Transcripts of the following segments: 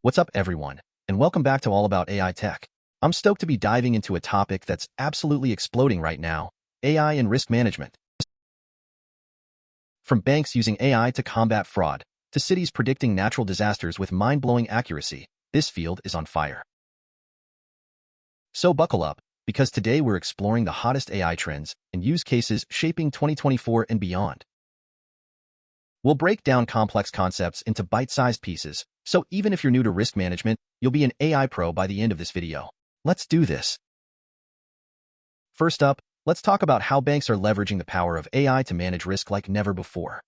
What's up, everyone, and welcome back to All About AI Tech. I'm stoked to be diving into a topic that's absolutely exploding right now, AI and risk management. From banks using AI to combat fraud, to cities predicting natural disasters with mind-blowing accuracy, this field is on fire. So buckle up, because today we're exploring the hottest AI trends and use cases shaping 2024 and beyond. We'll break down complex concepts into bite-sized pieces, so even if you're new to risk management, you'll be an AI pro by the end of this video. Let's do this. First up, let's talk about how banks are leveraging the power of AI to manage risk like never before.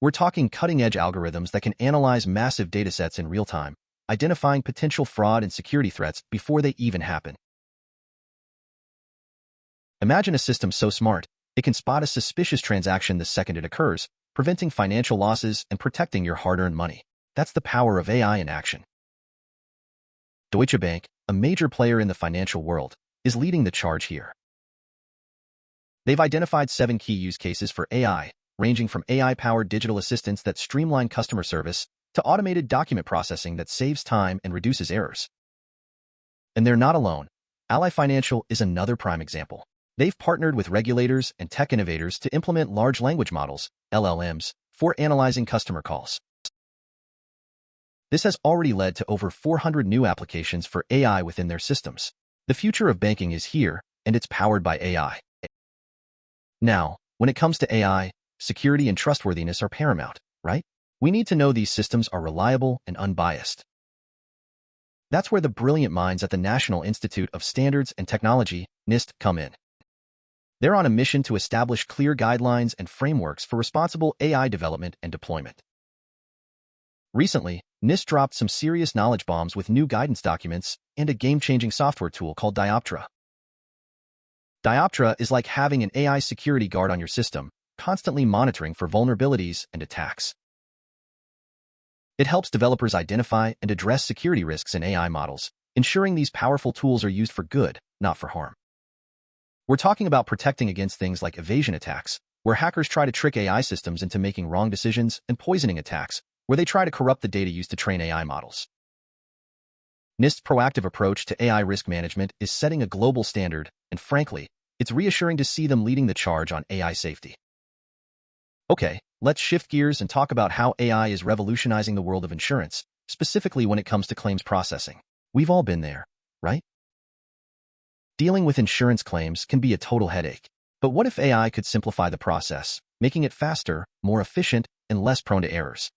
We're talking cutting-edge algorithms that can analyze massive datasets in real time, identifying potential fraud and security threats before they even happen. Imagine a system so smart, it can spot a suspicious transaction the second it occurs, preventing financial losses and protecting your hard-earned money. That's the power of AI in action. Deutsche Bank, a major player in the financial world, is leading the charge here. They've identified 7 key use cases for AI, ranging from AI-powered digital assistants that streamline customer service to automated document processing that saves time and reduces errors. And they're not alone. Ally Financial is another prime example. They've partnered with regulators and tech innovators to implement large language models, LLMs, for analyzing customer calls. This has already led to over 400 new applications for AI within their systems. The future of banking is here, and it's powered by AI. Now, when it comes to AI, security and trustworthiness are paramount, right? We need to know these systems are reliable and unbiased. That's where the brilliant minds at the National Institute of Standards and Technology, NIST, come in. They're on a mission to establish clear guidelines and frameworks for responsible AI development and deployment. Recently, NIST dropped some serious knowledge bombs with new guidance documents and a game-changing software tool called Dioptra. Dioptra is like having an AI security guard on your system, constantly monitoring for vulnerabilities and attacks. It helps developers identify and address security risks in AI models, ensuring these powerful tools are used for good, not for harm. We're talking about protecting against things like evasion attacks, where hackers try to trick AI systems into making wrong decisions, and poisoning attacks, where they try to corrupt the data used to train AI models. NIST's proactive approach to AI risk management is setting a global standard, and frankly, it's reassuring to see them leading the charge on AI safety. Okay, let's shift gears and talk about how AI is revolutionizing the world of insurance, specifically when it comes to claims processing. We've all been there, right? Dealing with insurance claims can be a total headache. But what if AI could simplify the process, making it faster, more efficient, and less prone to errors?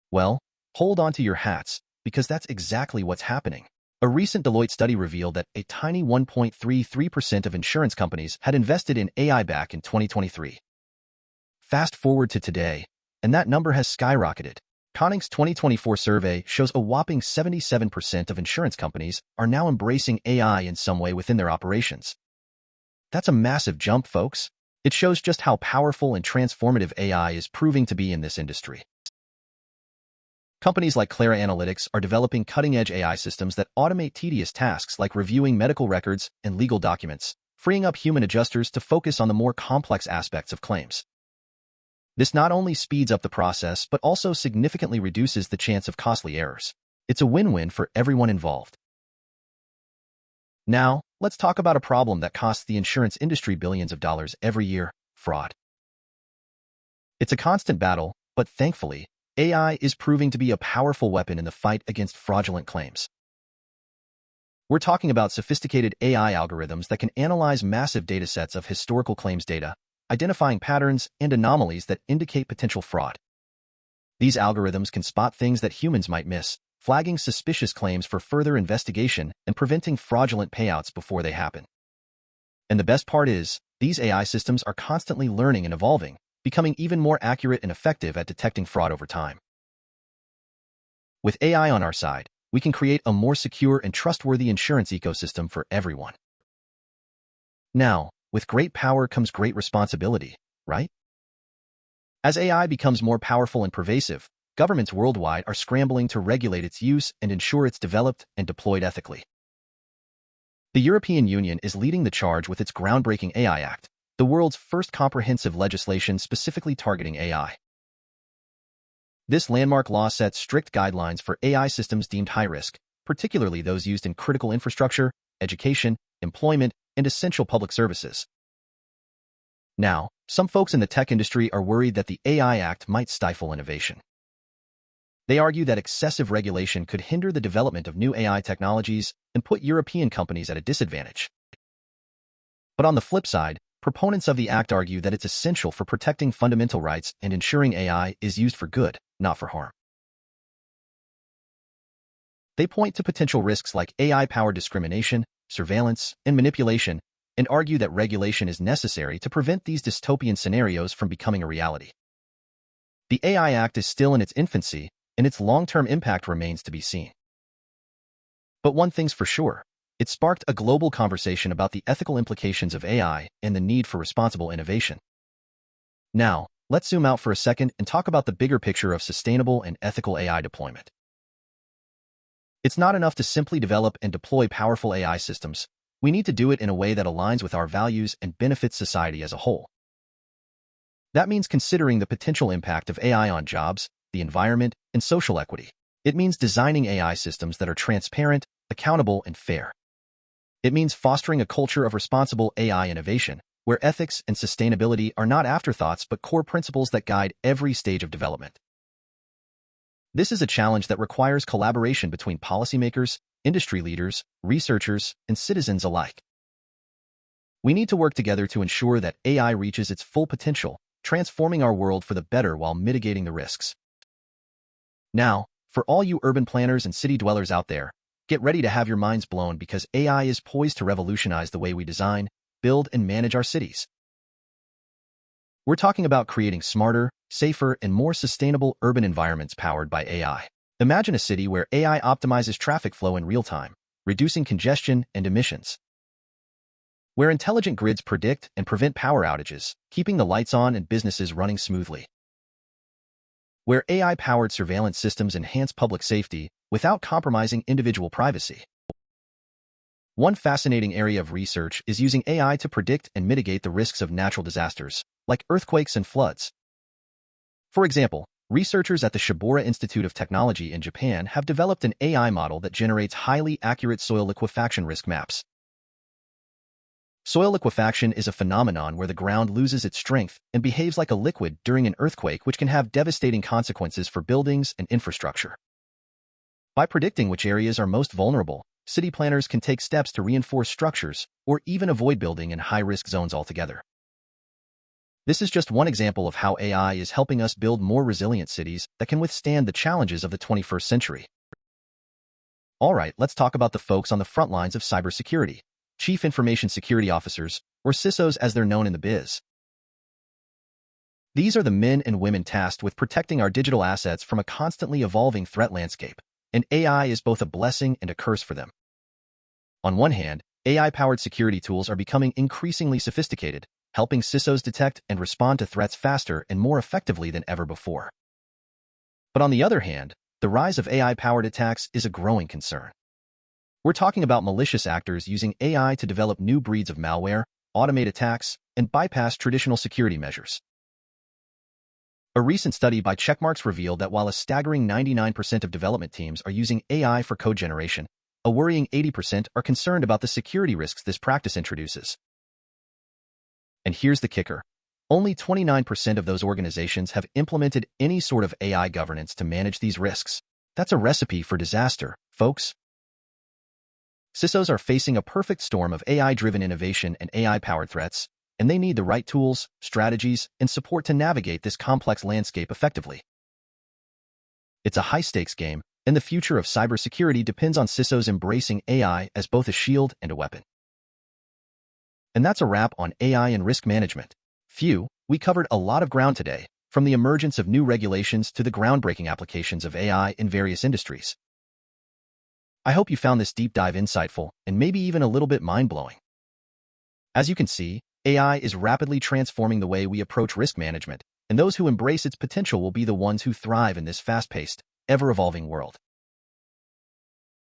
Well, hold on to your hats, because that's exactly what's happening. A recent Deloitte study revealed that a tiny 1.33% of insurance companies had invested in AI back in 2023. Fast forward to today, and that number has skyrocketed. Conning's 2024 survey shows a whopping 77% of insurance companies are now embracing AI in some way within their operations. That's a massive jump, folks. It shows just how powerful and transformative AI is proving to be in this industry. Companies like Clara Analytics are developing cutting-edge AI systems that automate tedious tasks like reviewing medical records and legal documents, freeing up human adjusters to focus on the more complex aspects of claims. This not only speeds up the process, but also significantly reduces the chance of costly errors. It's a win-win for everyone involved. Now, let's talk about a problem that costs the insurance industry billions of dollars every year: fraud. It's a constant battle, but thankfully, AI is proving to be a powerful weapon in the fight against fraudulent claims. We're talking about sophisticated AI algorithms that can analyze massive datasets of historical claims data, identifying patterns and anomalies that indicate potential fraud. These algorithms can spot things that humans might miss, flagging suspicious claims for further investigation and preventing fraudulent payouts before they happen. And the best part is, these AI systems are constantly learning and evolving, becoming even more accurate and effective at detecting fraud over time. With AI on our side, we can create a more secure and trustworthy insurance ecosystem for everyone. Now, with great power comes great responsibility, right? As AI becomes more powerful and pervasive, governments worldwide are scrambling to regulate its use and ensure it's developed and deployed ethically. The European Union is leading the charge with its groundbreaking AI Act, the world's first comprehensive legislation specifically targeting AI. This landmark law sets strict guidelines for AI systems deemed high risk, particularly those used in critical infrastructure, education, employment, and essential public services. Now, some folks in the tech industry are worried that the AI Act might stifle innovation. They argue that excessive regulation could hinder the development of new AI technologies and put European companies at a disadvantage. But on the flip side, proponents of the Act argue that it's essential for protecting fundamental rights and ensuring AI is used for good, not for harm. They point to potential risks like AI-powered discrimination, surveillance, and manipulation, and argue that regulation is necessary to prevent these dystopian scenarios from becoming a reality. The AI Act is still in its infancy, and its long-term impact remains to be seen. But one thing's for sure, it sparked a global conversation about the ethical implications of AI and the need for responsible innovation. Now, let's zoom out for a second and talk about the bigger picture of sustainable and ethical AI deployment. It's not enough to simply develop and deploy powerful AI systems. We need to do it in a way that aligns with our values and benefits society as a whole. That means considering the potential impact of AI on jobs, the environment, and social equity. It means designing AI systems that are transparent, accountable, and fair. It means fostering a culture of responsible AI innovation, where ethics and sustainability are not afterthoughts but core principles that guide every stage of development. This is a challenge that requires collaboration between policymakers, industry leaders, researchers, and citizens alike. We need to work together to ensure that AI reaches its full potential, transforming our world for the better while mitigating the risks. Now, for all you urban planners and city dwellers out there, get ready to have your minds blown because AI is poised to revolutionize the way we design, build, and manage our cities. We're talking about creating smarter, safer, and more sustainable urban environments powered by AI. Imagine a city where AI optimizes traffic flow in real time, reducing congestion and emissions. Where intelligent grids predict and prevent power outages, keeping the lights on and businesses running smoothly. Where AI-powered surveillance systems enhance public safety without compromising individual privacy. One fascinating area of research is using AI to predict and mitigate the risks of natural disasters, like earthquakes and floods. For example, researchers at the Shibora Institute of Technology in Japan have developed an AI model that generates highly accurate soil liquefaction risk maps. Soil liquefaction is a phenomenon where the ground loses its strength and behaves like a liquid during an earthquake, which can have devastating consequences for buildings and infrastructure. By predicting which areas are most vulnerable, city planners can take steps to reinforce structures or even avoid building in high-risk zones altogether. This is just one example of how AI is helping us build more resilient cities that can withstand the challenges of the 21st century. All right, let's talk about the folks on the front lines of cybersecurity, Chief Information Security Officers, or CISOs as they're known in the biz. These are the men and women tasked with protecting our digital assets from a constantly evolving threat landscape, and AI is both a blessing and a curse for them. On one hand, AI-powered security tools are becoming increasingly sophisticated, helping CISOs detect and respond to threats faster and more effectively than ever before. But on the other hand, the rise of AI-powered attacks is a growing concern. We're talking about malicious actors using AI to develop new breeds of malware, automate attacks, and bypass traditional security measures. A recent study by Checkmarx revealed that while a staggering 99% of development teams are using AI for code generation, a worrying 80% are concerned about the security risks this practice introduces. And here's the kicker. Only 29% of those organizations have implemented any sort of AI governance to manage these risks. That's a recipe for disaster, folks. CISOs are facing a perfect storm of AI-driven innovation and AI-powered threats, and they need the right tools, strategies, and support to navigate this complex landscape effectively. It's a high-stakes game, and the future of cybersecurity depends on CISOs embracing AI as both a shield and a weapon. And that's a wrap on AI and risk management. We covered a lot of ground today, from the emergence of new regulations to the groundbreaking applications of AI in various industries. I hope you found this deep dive insightful and maybe even a little bit mind-blowing. As you can see, AI is rapidly transforming the way we approach risk management, and those who embrace its potential will be the ones who thrive in this fast-paced, ever-evolving world.